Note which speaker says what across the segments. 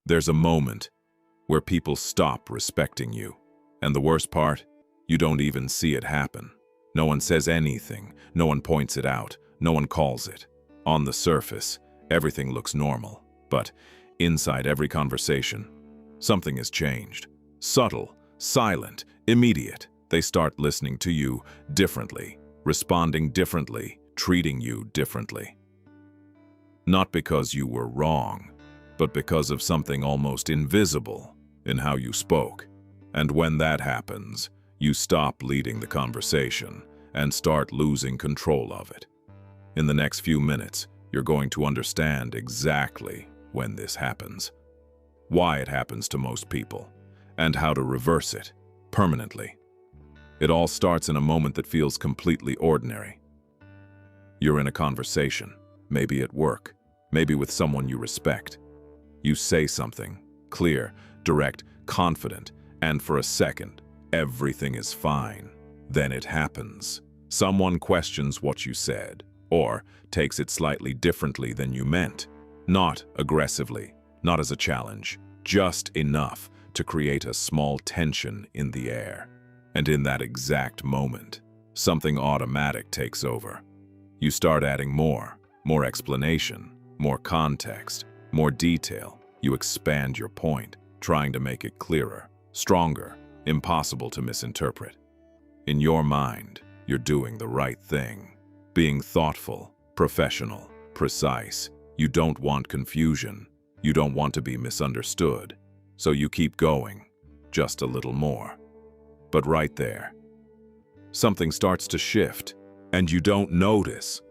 Speaker 1: There's a moment where people stop respecting you. And the worst part, you don't even see it happen. No one says anything, no one points it out, no one calls it. On the surface, everything looks normal, but inside every conversation, something has changed. Subtle, silent, immediate. They start listening to you differently, responding differently, treating you differently. Not because you were wrong, but because of something almost invisible in how you spoke. And when that happens, you stop leading the conversation and start losing control of it. In the next few minutes, you're going to understand exactly when this happens, why it happens to most people, and how to reverse it permanently. It all starts in a moment that feels completely ordinary. You're in a conversation, maybe at work, maybe with someone you respect. You say something, clear, direct, confident, and for a second, everything is fine. Then it happens. Someone questions what you said, or takes it slightly differently than you meant. Not aggressively, not as a challenge, just enough to create a small tension in the air. And in that exact moment, something automatic takes over. You start adding more explanation, more context, more detail. You expand your point, trying to make it clearer, stronger, impossible to misinterpret. In your mind, you're doing the right thing, being thoughtful, professional, precise. You don't want confusion. You don't want to be misunderstood. So you keep going, just a little more. But right there, something starts to shift, and you don't notice.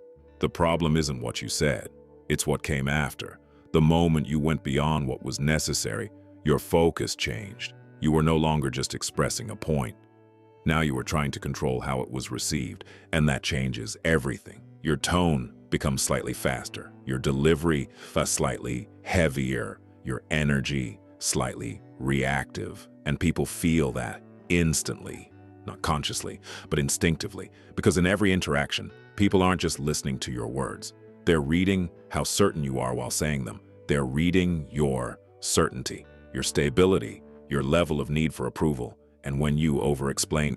Speaker 1: The problem isn't what you said, it's what came after. The moment you went beyond what was necessary, your focus changed. You were no longer just expressing a point. Now you were trying to control how it was received, and that changes everything. Your tone becomes slightly faster, your delivery slightly heavier, your energy slightly reactive, and people feel that instantly, not consciously, but instinctively, because in every interaction, people aren't just listening to your words. They're reading how certain you are while saying them. They're reading your certainty, your stability, your level of need for approval. And when you over-explain,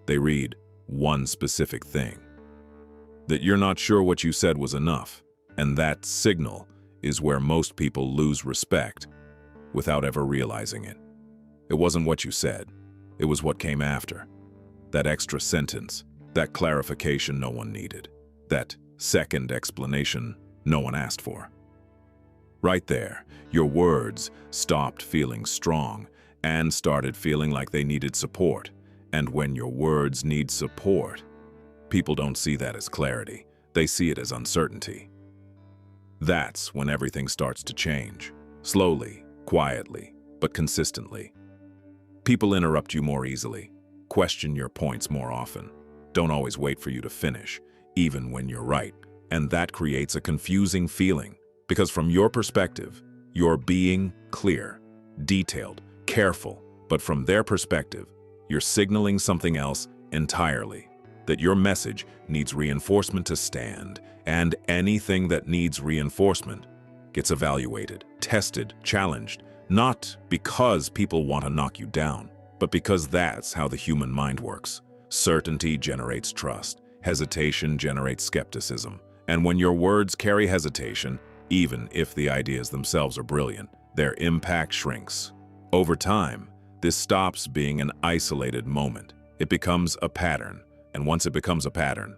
Speaker 1: they read one specific thing. That you're not sure what you said was enough. And that signal is where most people lose respect without ever realizing it. It wasn't what you said. It was what came after. That extra sentence, that clarification no one needed, that second explanation no one asked for. Right there, your words stopped feeling strong and started feeling like they needed support. And when your words need support, people don't see that as clarity. They see it as uncertainty. That's when everything starts to change. Slowly, quietly, but consistently. People interrupt you more easily, question your points more often, don't always wait for you to finish, even when you're right. And that creates a confusing feeling, because from your perspective, you're being clear, detailed, careful, but from their perspective, you're signaling something else entirely. That your message needs reinforcement to stand, and anything that needs reinforcement gets evaluated, tested, challenged, not because people want to knock you down, but because that's how the human mind works. Certainty generates trust, hesitation generates skepticism, and when your words carry hesitation, even if the ideas themselves are brilliant, their impact shrinks. Over time, this stops being an isolated moment. It becomes a pattern, and once it becomes a pattern,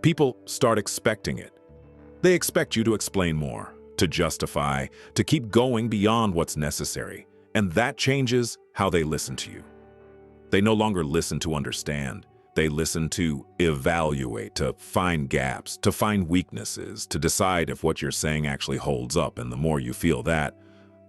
Speaker 1: people start expecting it. They expect you to explain more, to justify, to keep going beyond what's necessary, and that changes how they listen to you. They no longer listen to understand. They listen to evaluate, to find gaps, to find weaknesses, to decide if what you're saying actually holds up. And the more you feel that,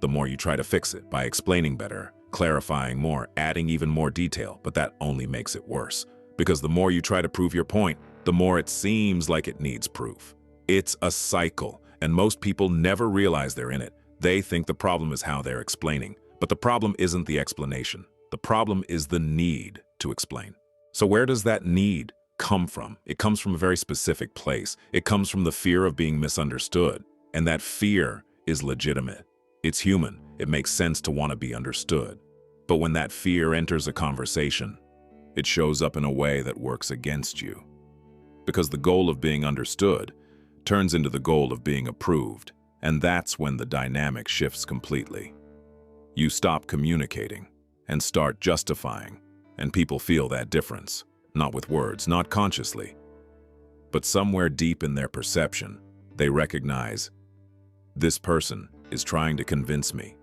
Speaker 1: the more you try to fix it by explaining better, clarifying more, adding even more detail. But that only makes it worse, because the more you try to prove your point, the more it seems like it needs proof. It's a cycle, and most people never realize they're in it. They think the problem is how they're explaining, but the problem isn't the explanation. The problem is the need to explain. So where does that need come from? It comes from a very specific place. It comes from the fear of being misunderstood, and that fear is legitimate. It's human. It makes sense to want to be understood. But when that fear enters a conversation, it shows up in a way that works against you. Because the goal of being understood turns into the goal of being approved, and that's when the dynamic shifts completely. You stop communicating and start justifying, and people feel that difference, not with words, not consciously. But somewhere deep in their perception, they recognize, this person is trying to convince me,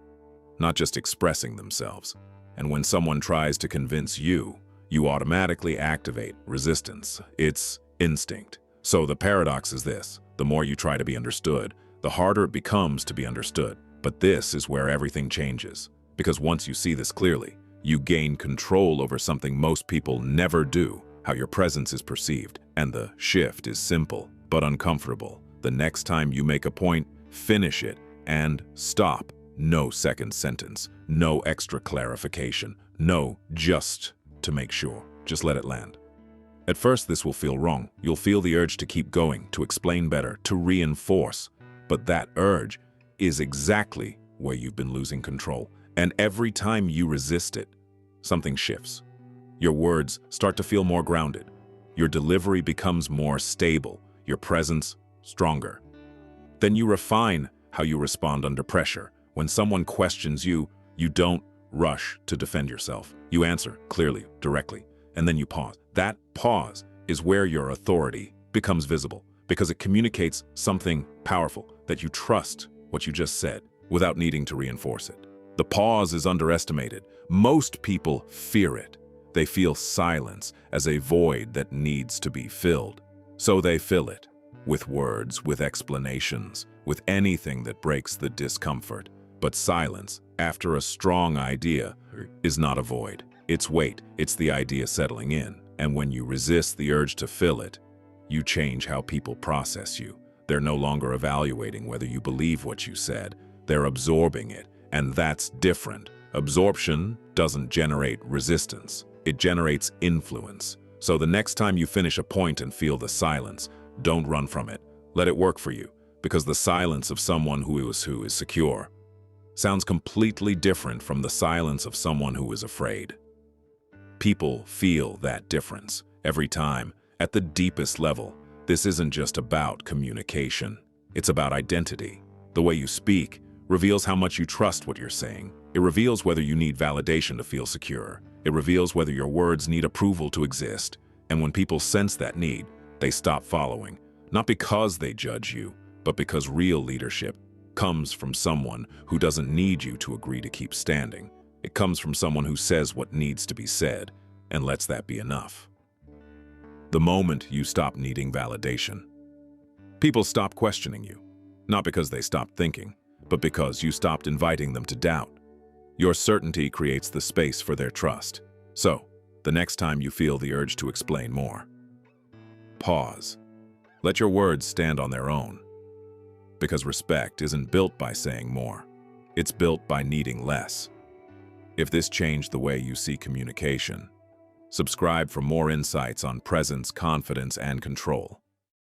Speaker 1: not just expressing themselves. And when someone tries to convince you, you automatically activate resistance. It's instinct. So the paradox is this: the more you try to be understood, the harder it becomes to be understood. But this is where everything changes. Because once you see this clearly, you gain control over something most people never do: how your presence is perceived. And the shift is simple, but uncomfortable. The next time you make a point, finish it and stop. No second sentence, no extra clarification, no just to make sure. Just let it land. At first, this will feel wrong. You'll feel the urge to keep going, to explain better, to reinforce. But that urge is exactly where you've been losing control. And every time you resist it, something shifts. Your words start to feel more grounded. Your delivery becomes more stable, your presence stronger. Then you refine how you respond under pressure. When someone questions you, you don't rush to defend yourself. You answer clearly, directly, and then you pause. That pause is where your authority becomes visible, because it communicates something powerful, that you trust what you just said without needing to reinforce it. The pause is underestimated. Most people fear it. They feel silence as a void that needs to be filled. So they fill it with words, with explanations, with anything that breaks the discomfort. But silence, after a strong idea, is not a void. It's weight. It's the idea settling in. And when you resist the urge to fill it, you change how people process you. They're no longer evaluating whether you believe what you said. They're absorbing it. And that's different. Absorption doesn't generate resistance. It generates influence. So the next time you finish a point and feel the silence, don't run from it. Let it work for you. Because the silence of someone who is secure sounds completely different from the silence of someone who is afraid. People feel that difference every time. At the deepest level, this isn't just about communication. It's about identity. The way you speak reveals how much you trust what you're saying. It reveals whether you need validation to feel secure. It reveals whether your words need approval to exist. And when people sense that need, they stop following. Not because they judge you, but because real leadership comes from someone who doesn't need you to agree to keep standing. It comes from someone who says what needs to be said and lets that be enough. The moment you stop needing validation, people stop questioning you, not because they stopped thinking, but because you stopped inviting them to doubt. Your certainty creates the space for their trust. So, the next time you feel the urge to explain more, pause. Let your words stand on their own. Because respect isn't built by saying more. It's built by needing less. If this changed the way you see communication, subscribe for more insights on presence, confidence, and control.